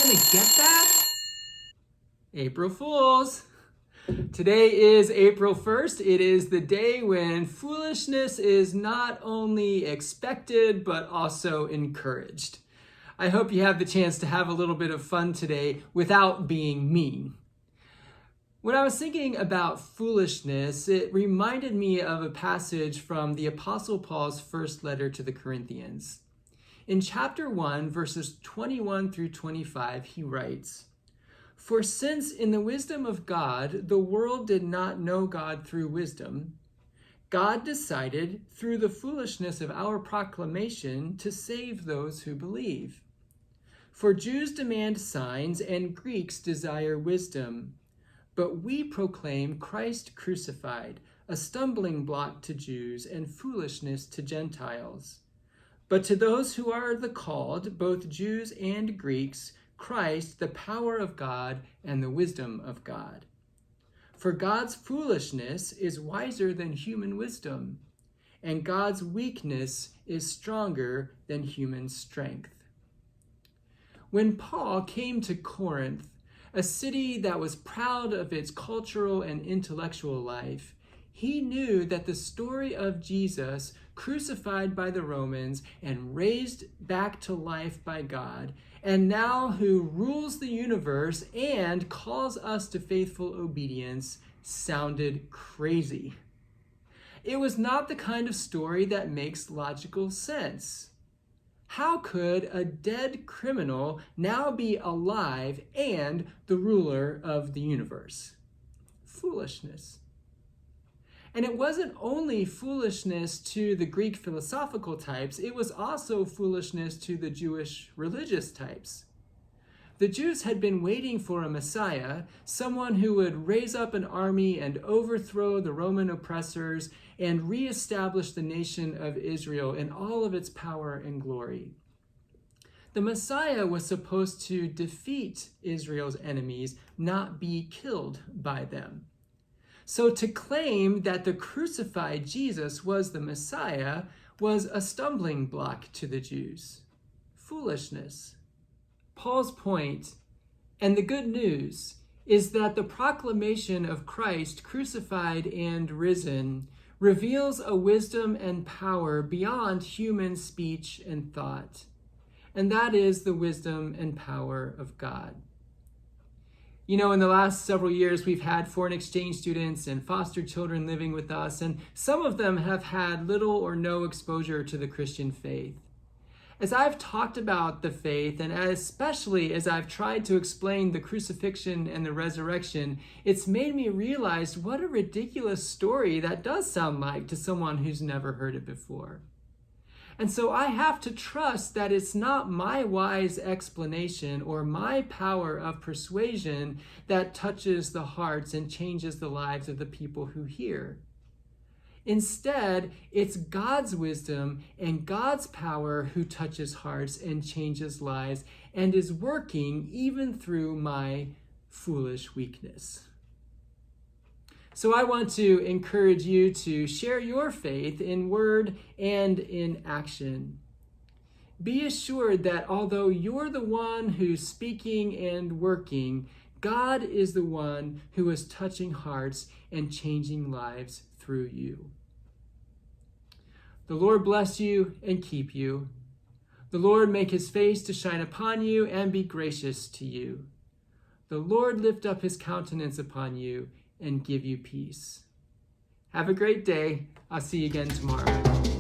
gonna get that? April Fools. Today is April 1st. It is the day when foolishness is not only expected, but also encouraged. I hope you have the chance to have a little bit of fun today without being mean. When I was thinking about foolishness, it reminded me of a passage from the Apostle Paul's first letter to the Corinthians. In chapter 1, verses 21 through 25, he writes, "For since in the wisdom of God, the world did not know God through wisdom, God decided through the foolishness of our proclamation to save those who believe. For Jews demand signs and Greeks desire wisdom. But we proclaim Christ crucified, a stumbling block to Jews and foolishness to Gentiles. But to those who are the called, both Jews and Greeks, Christ, the power of God and the wisdom of God. For God's foolishness is wiser than human wisdom, and God's weakness is stronger than human strength." When Paul came to Corinth, a city that was proud of its cultural and intellectual life, he knew that the story of Jesus, crucified by the Romans and raised back to life by God, and now who rules the universe and calls us to faithful obedience, sounded crazy. It was not the kind of story that makes logical sense. How could a dead criminal now be alive and the ruler of the universe? Foolishness. And it wasn't only foolishness to the Greek philosophical types, it was also foolishness to the Jewish religious types. The Jews had been waiting for a Messiah, someone who would raise up an army and overthrow the Roman oppressors and reestablish the nation of Israel in all of its power and glory. The Messiah was supposed to defeat Israel's enemies, not be killed by them. So to claim that the crucified Jesus was the Messiah was a stumbling block to the Jews. Foolishness. Paul's point, and the good news, is that the proclamation of Christ crucified and risen reveals a wisdom and power beyond human speech and thought, and that is the wisdom and power of God. You know, in the last several years, we've had foreign exchange students and foster children living with us, and some of them have had little or no exposure to the Christian faith. As I've talked about the faith, and especially as I've tried to explain the crucifixion and the resurrection, it's made me realize what a ridiculous story that does sound like to someone who's never heard it before. And so I have to trust that it's not my wise explanation or my power of persuasion that touches the hearts and changes the lives of the people who hear. Instead, it's God's wisdom and God's power who touches hearts and changes lives and is working even through my foolish weakness. So I want to encourage you to share your faith in word and in action. Be assured that although you're the one who's speaking and working, God is the one who is touching hearts and changing lives through you. The Lord bless you and keep you. The Lord make his face to shine upon you and be gracious to you. The Lord lift up his countenance upon you and give you peace. Have a great day. I'll see you again tomorrow.